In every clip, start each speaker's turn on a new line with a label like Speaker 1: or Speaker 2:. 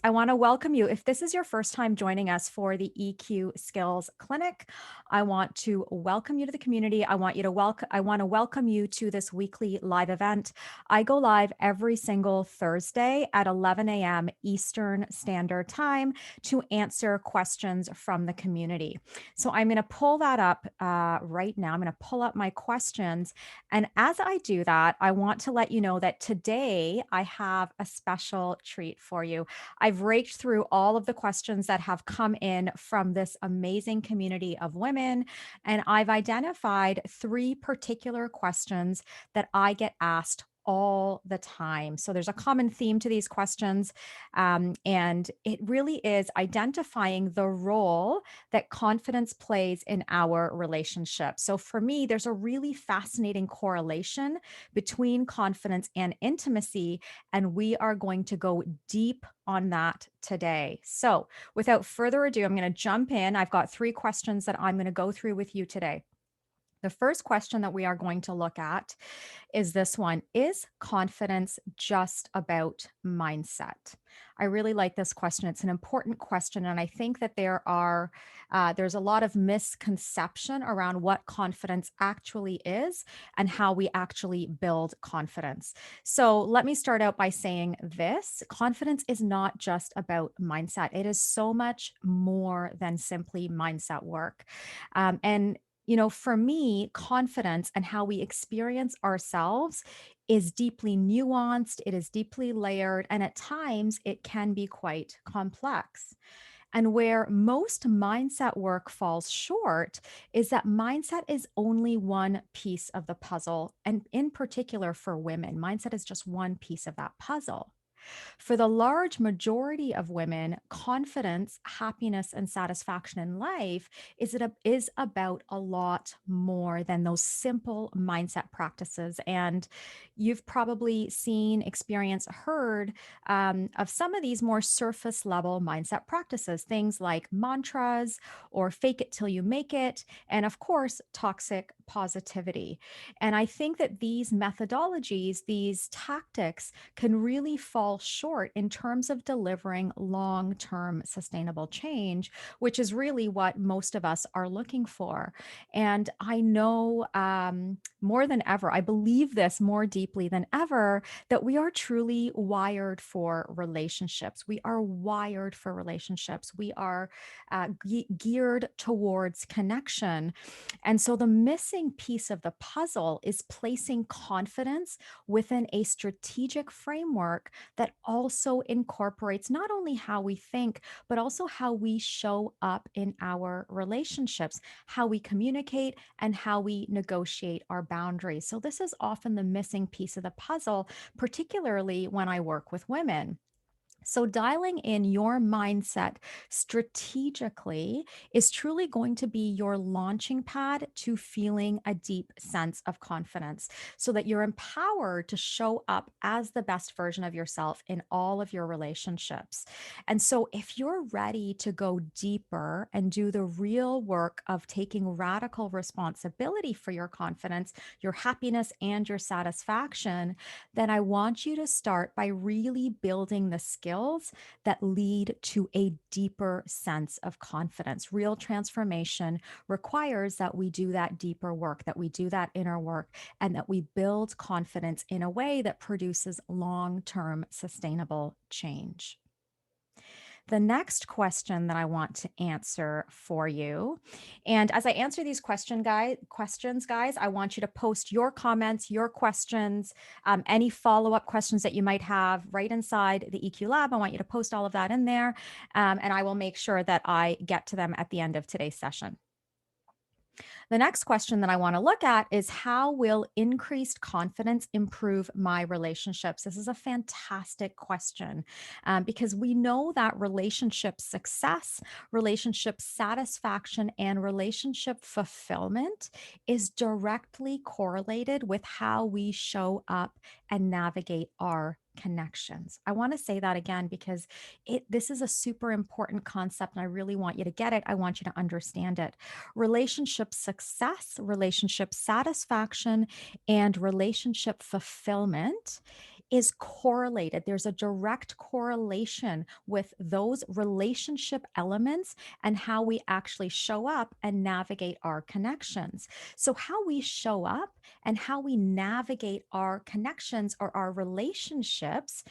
Speaker 1: I want to welcome you. If this is your first time joining us for the EQ Skills Clinic, I want to welcome you to the community. I want to welcome you to this weekly live event. I go live every single Thursday at 11 a.m. Eastern Standard Time to answer questions from the community. So I'm going to pull that up right now. I'm going to pull up my questions. And as I do that, I want to let you know that today I have a special treat for you. I've raked through all of the questions that have come in from this amazing community of women, and I've identified three particular questions that I get asked all the time. So there's a common theme to these questions, and it really is identifying the role that confidence plays in our relationship. So for me, there's a really fascinating correlation between confidence and intimacy, and we are going to go deep on that today. So, without further ado, I'm going to jump in. I've got three questions that I'm going to go through with you today. The first question that we are going to look at is this one. Is confidence just about mindset? I really like this question. It's an important question. And I think that there's a lot of misconception around what confidence actually is and how we actually build confidence. So let me start out by saying this: confidence is not just about mindset. It is so much more than simply mindset work. For me, confidence and how we experience ourselves is deeply nuanced, it is deeply layered, and at times it can be quite complex. And where most mindset work falls short is that mindset is only one piece of the puzzle. And in particular for women, mindset is just one piece of that puzzle. For the large majority of women, confidence, happiness, and satisfaction in life is about a lot more than those simple mindset practices. And you've probably seen, experienced, heard of some of these more surface level mindset practices, things like mantras or fake it till you make it, and of course, toxic positivity. And I think that these methodologies, these tactics, can really fall short in terms of delivering long term sustainable change, which is really what most of us are looking for. And I know more than ever, I believe this more deeply than ever, that we are truly wired for relationships. We are wired for relationships. We are geared towards connection. And so the missing piece of the puzzle is placing confidence within a strategic framework that also incorporates not only how we think, but also how we show up in our relationships, how we communicate, and how we negotiate our boundaries. So, this is often the missing piece of the puzzle, particularly when I work with women. So, dialing in your mindset strategically is truly going to be your launching pad to feeling a deep sense of confidence so that you're empowered to show up as the best version of yourself in all of your relationships. And so, if you're ready to go deeper and do the real work of taking radical responsibility for your confidence, your happiness, and your satisfaction, then I want you to start by really building the skills that lead to a deeper sense of confidence. Real transformation requires that we do that deeper work, that we do that inner work, and that we build confidence in a way that produces long term sustainable change. The next question that I want to answer for you. And as I answer these questions, guys, I want you to post your comments, your questions, any follow-up questions that you might have right inside the EQ Lab. I want you to post all of that in there, and I will make sure that I get to them at the end of today's session. The next question that I want to look at is, how will increased confidence improve my relationships? This is a fantastic question, because we know that relationship success, relationship satisfaction, and relationship fulfillment is directly correlated with how we show up and navigate our connections. I want to say that again because this is a super important concept and I really want you to get it. I want you to understand it. Relationship success, relationship satisfaction, and relationship fulfillment is correlated. There's a direct correlation with those relationship elements and how we actually show up and navigate our connections. So, how we show up and how we navigate our connections or our relationships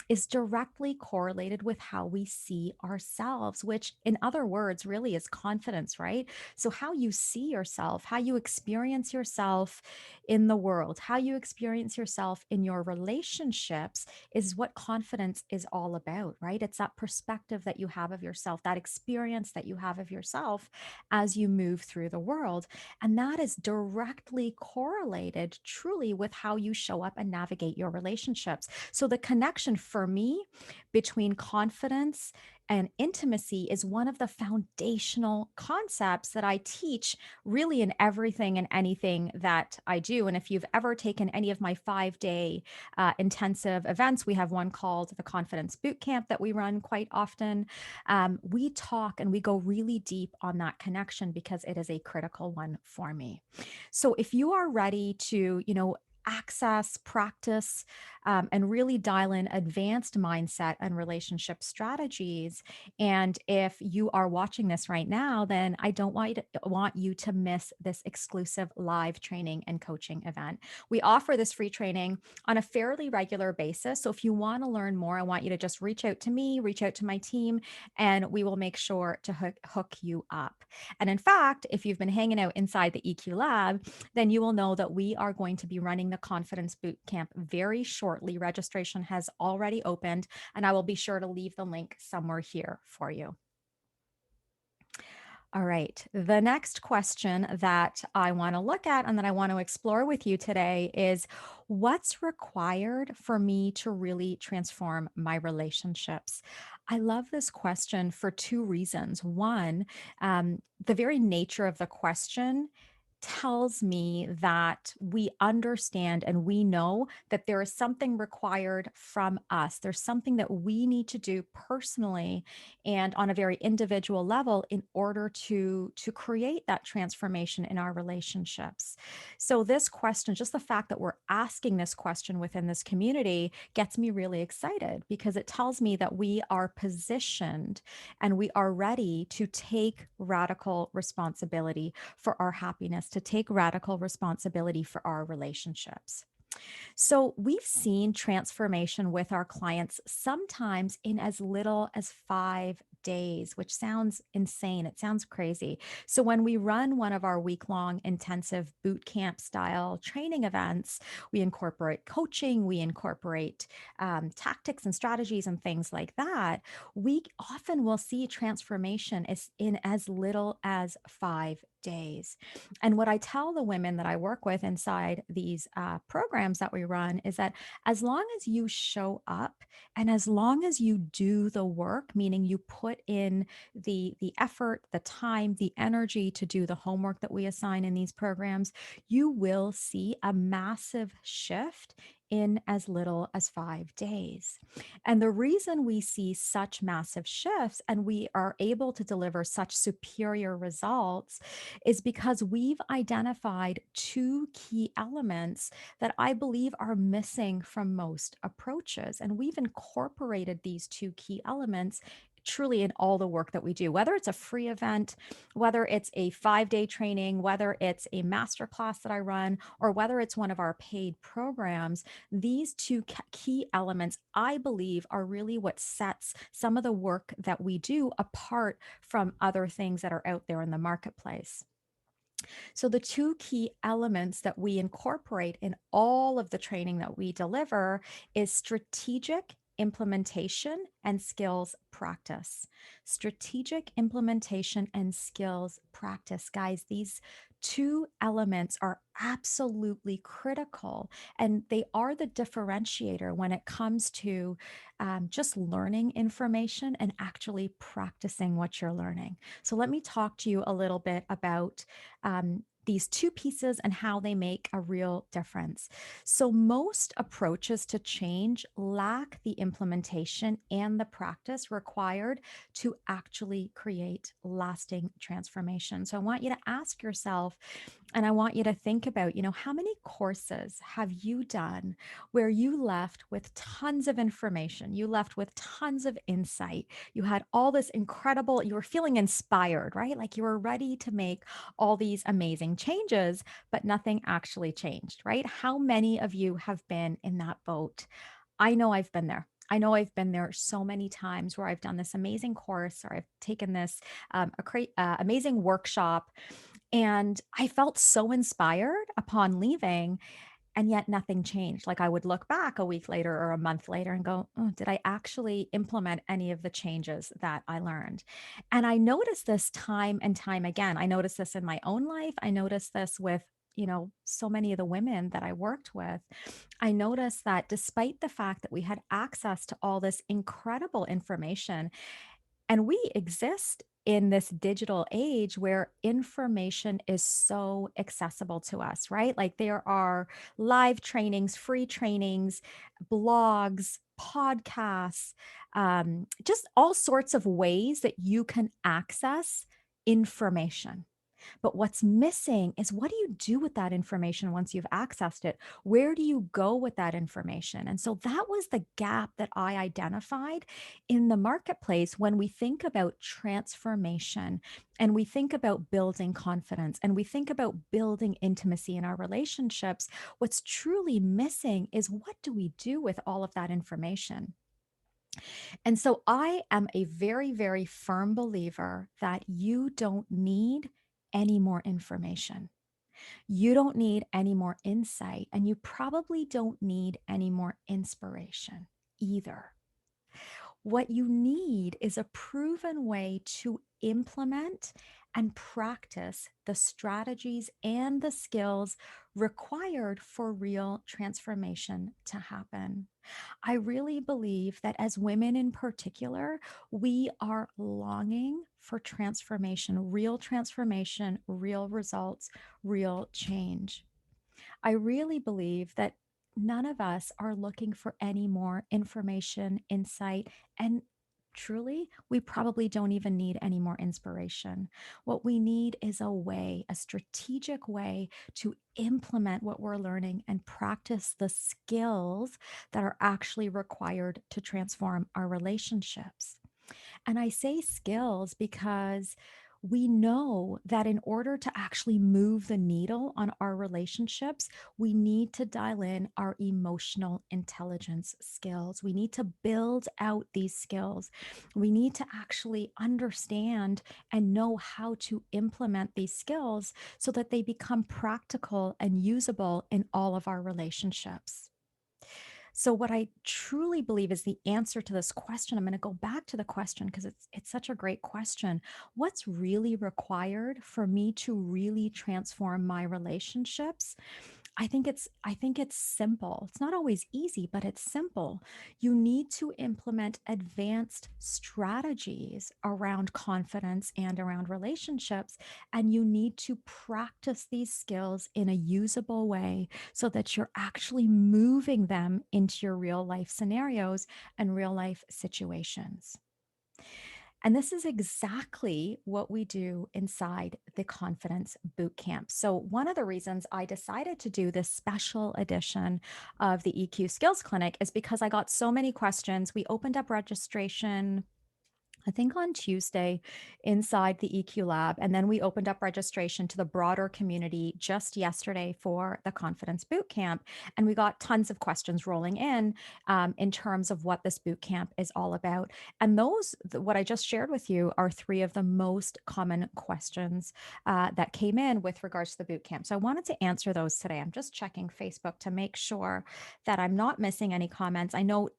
Speaker 1: is directly correlated with how we see ourselves, which, in other words, really is confidence, right? So, how you see yourself, how you experience yourself in the world, how you experience yourself in your relationships is what confidence is all about, right? It's that perspective that you have of yourself, that experience that you have of yourself as you move through the world. And that is directly correlated truly with how you show up and navigate your relationships. So, the connection for me between confidence and intimacy is one of the foundational concepts that I teach really in everything and anything that I do. And if you've ever taken any of my 5 day intensive events, we have one called the Confidence Bootcamp that we run quite often. We talk and we go really deep on that connection because it is a critical one for me. So if you are ready to, access, practice, and really dial in advanced mindset and relationship strategies. And if you are watching this right now, then I don't want you to miss this exclusive live training and coaching event. We offer this free training on a fairly regular basis. So if you want to learn more, I want you to just reach out to me, reach out to my team, and we will make sure to hook you up. And in fact, if you've been hanging out inside the EQ lab, then you will know that we are going to be running the Confidence Bootcamp very shortly. Registration has already opened, and I will be sure to leave the link somewhere here for you. All right. The next question that I want to look at and that I want to explore with you today is what's required for me to really transform my relationships? I love this question for two reasons. One, the very nature of the question tells me that we understand and we know that there is something required from us. There's something that we need to do personally and on a very individual level in order to create that transformation in our relationships. So this question, just the fact that we're asking this question within this community gets me really excited because it tells me that we are positioned and we are ready to take radical responsibility for our happiness, to take radical responsibility for our relationships. So, we've seen transformation with our clients sometimes in as little as 5 days, which sounds insane. It sounds crazy. So, when we run one of our week long intensive boot camp style training events, we incorporate coaching, we incorporate tactics and strategies and things like that. We often will see transformation in as little as 5 days. And what I tell the women that I work with inside these programs that we run is that as long as you show up and as long as you do the work, meaning you put in the effort, the time, the energy to do the homework that we assign in these programs, you will see a massive shift in as little as 5 days. And the reason we see such massive shifts and we are able to deliver such superior results is because we've identified two key elements that I believe are missing from most approaches. And we've incorporated these two key elements truly in all the work that we do, whether it's a free event, whether it's a 5 day training, whether it's a masterclass that I run, or whether it's one of our paid programs. These two key elements, I believe, are really what sets some of the work that we do apart from other things that are out there in the marketplace. So, the two key elements that we incorporate in all of the training that we deliver is strategic implementation and skills practice. Strategic implementation and skills practice. Guys, these two elements are absolutely critical and they are the differentiator when it comes to just learning information and actually practicing what you're learning. So, let me talk to you a little bit about these two pieces and how they make a real difference. So, most approaches to change lack the implementation and the practice required to actually create lasting transformation. So, I want you to ask yourself, and I want you to think about, how many courses have you done where you left with tons of information? You left with tons of insight. You had all this incredible, you were feeling inspired, right? Like you were ready to make all these amazing changes, but nothing actually changed, right? How many of you have been in that boat? I know I've been there. I know I've been there so many times where I've done this amazing course or I've taken this amazing workshop, and I felt so inspired upon leaving, and yet nothing changed. Like I would look back a week later or a month later and go, oh, did I actually implement any of the changes that I learned? And I noticed this time and time again. I noticed this in my own life. I noticed this with, so many of the women that I worked with. I noticed that despite the fact that we had access to all this incredible information, and we exist in this digital age where information is so accessible to us, right? Like there are live trainings, free trainings, blogs, podcasts, just all sorts of ways that you can access information. But what's missing is, what do you do with that information once you've accessed it? Where do you go with that information? And so that was the gap that I identified in the marketplace when we think about transformation and we think about building confidence and we think about building intimacy in our relationships. What's truly missing is, what do we do with all of that information? And so I am a very, very firm believer that you don't need any more information. You don't need any more insight, and you probably don't need any more inspiration either. What you need is a proven way to implement and practice the strategies and the skills required for real transformation to happen. I really believe that as women in particular, we are longing for transformation, real results, real change. I really believe that none of us are looking for any more information, insight, and truly, we probably don't even need any more inspiration. What we need is a way, a strategic way to implement what we're learning and practice the skills that are actually required to transform our relationships. And I say skills because we know that in order to actually move the needle on our relationships, we need to dial in our emotional intelligence skills. We need to build out these skills. We need to actually understand and know how to implement these skills so that they become practical and usable in all of our relationships. So what I truly believe is the answer to this question, I'm going to go back to the question because it's such a great question. What's really required for me to really transform my relationships? I think it's simple. It's not always easy, but it's simple. You need to implement advanced strategies around confidence and around relationships, and you need to practice these skills in a usable way so that you're actually moving them into your real life scenarios and real life situations. And this is exactly what we do inside the Confidence Bootcamp. So, one of the reasons I decided to do this special edition of the EQ Skills Clinic is because I got so many questions. We opened up registration, I think, on Tuesday inside the EQ Lab. And then we opened up registration to the broader community just yesterday for the Confidence Bootcamp. And we got tons of questions rolling in terms of what this bootcamp is all about. And what I just shared with you, are three of the most common questions that came in with regards to the bootcamp. So I wanted to answer those today. I'm just checking Facebook to make sure that I'm not missing any comments. I know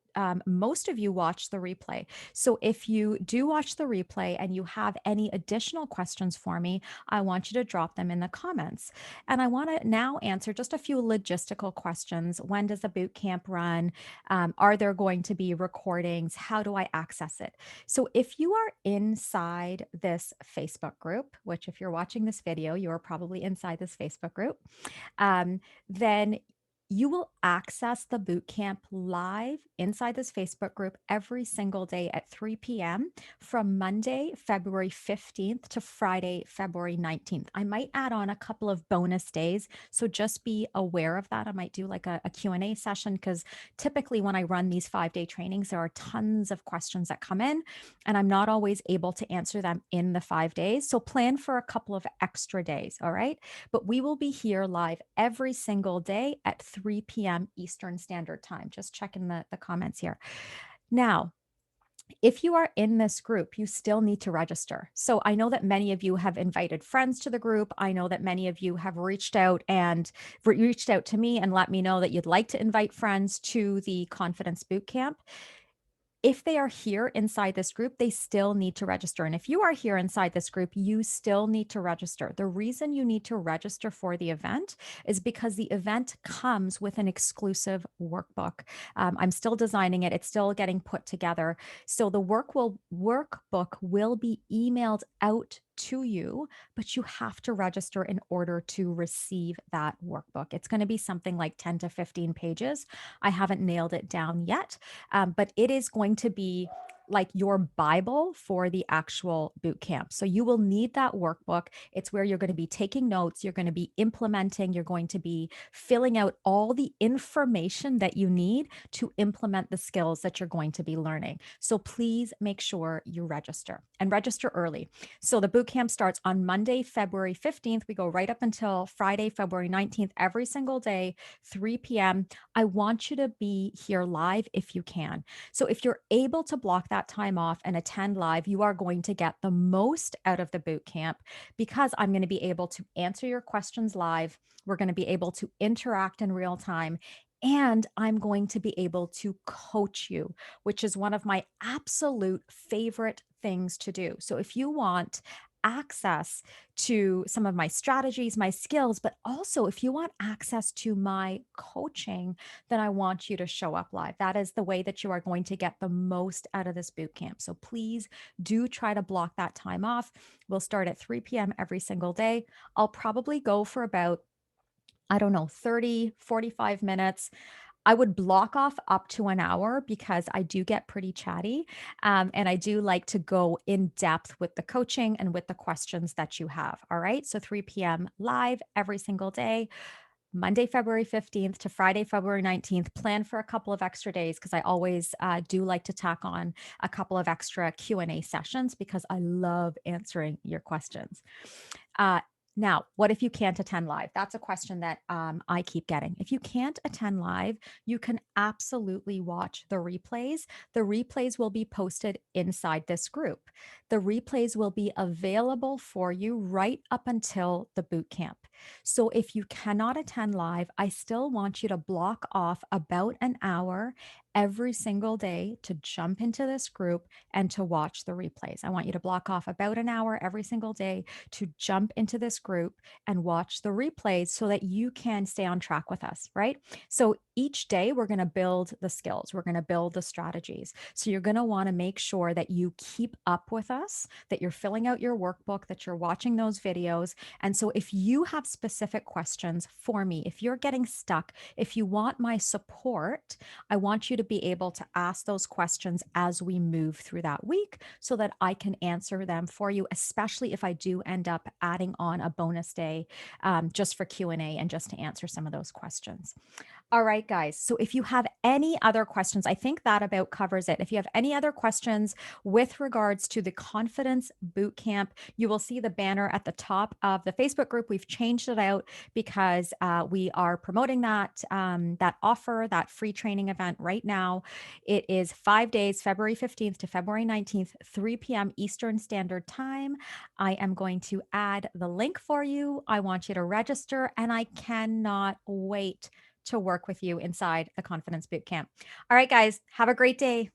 Speaker 1: most of you watch the replay. So if you do watch the replay and you have any additional questions for me, I want you to drop them in the comments. And I want to now answer just a few logistical questions. When does the boot camp run? Are there going to be recordings? How do I access it? So if you are inside this Facebook group, which if you're watching this video, you are probably inside this Facebook group, then you will access the bootcamp live inside this Facebook group every single day at 3 p.m. from Monday, February 15th to Friday, February 19th. I might add on a couple of bonus days, so just be aware of that. I might do like a Q&A session because typically when I run these 5-day trainings, there are tons of questions that come in and I'm not always able to answer them in the 5 days. So plan for a couple of extra days, all right? But we will be here live every single day at 3 p.m. Eastern Standard Time. Just checking the comments here. Now, if you are in this group, you still need to register. So I know that many of you have invited friends to the group. I know that many of you have reached out to me and let me know that you'd like to invite friends to the Confidence Bootcamp. If they are here inside this group, they still need to register. And if you are here inside this group, you still need to register. The reason you need to register for the event is because the event comes with an exclusive workbook. I'm still designing it. It's still getting put together. So the workbook will be emailed out to you, but you have to register in order to receive that workbook. It's going to be something like 10 to 15 pages. I haven't nailed it down yet, but it is going to be like your Bible for the actual boot camp. So you will need that workbook. It's where you're going to be taking notes, you're going to be implementing, you're going to be filling out all the information that you need to implement the skills that you're going to be learning. So please make sure you register and register early. So the boot camp starts on Monday, February 15th. We go right up until Friday, February 19th, every single day, 3 p.m. I want you to be here live if you can. So if you're able to block that time off and attend live, you are going to get the most out of the boot camp because I'm going to be able to answer your questions live. We're going to be able to interact in real time. And I'm going to be able to coach you, which is one of my absolute favorite things to do. So if you want access to some of my strategies, my skills, but also if you want access to my coaching, then I want you to show up live. That is the way that you are going to get the most out of this boot camp. So please do try to block that time off. We'll start at 3 p.m. every single day. I'll probably go for about, I don't know, 30, 45 minutes. I would block off up to an hour because I do get pretty chatty. And I do like to go in depth with the coaching and with the questions that you have. All right. So 3 p.m. live every single day. Monday, February 15th to Friday, February 19th. Plan for a couple of extra days because I always do like to tack on a couple of extra Q&A sessions because I love answering your questions. Uh, Now, what if you can't attend live? That's a question that I keep getting. If you can't attend live, you can absolutely watch the replays. The replays will be posted inside this group. The replays will be available for you right up until the boot camp. So if you cannot attend live, I still want you to block off about an hour every single day to jump into this group and to watch the replays. I want you to block off about an hour every single day to jump into this group and watch the replays so that you can stay on track with us, right? So each day we're going to build the skills, we're going to build the strategies. So you're going to want to make sure that you keep up with us, that you're filling out your workbook, that you're watching those videos. And so if you have specific questions for me, if you're getting stuck, if you want my support, I want you to be able to ask those questions as we move through that week so that I can answer them for you, especially if I do end up adding on a bonus day just for Q&A and just to answer some of those questions. All right, guys. So if you have any other questions, I think that about covers it. If you have any other questions with regards to the Confidence Bootcamp, you will see the banner at the top of the Facebook group. We've changed it out because we are promoting that offer, that free training event right now. It is 5 days, February 15th to February 19th, 3 p.m. Eastern Standard Time. I am going to add the link for you. I want you to register, and I cannot wait to work with you inside the Confidence Bootcamp. All right, guys, have a great day.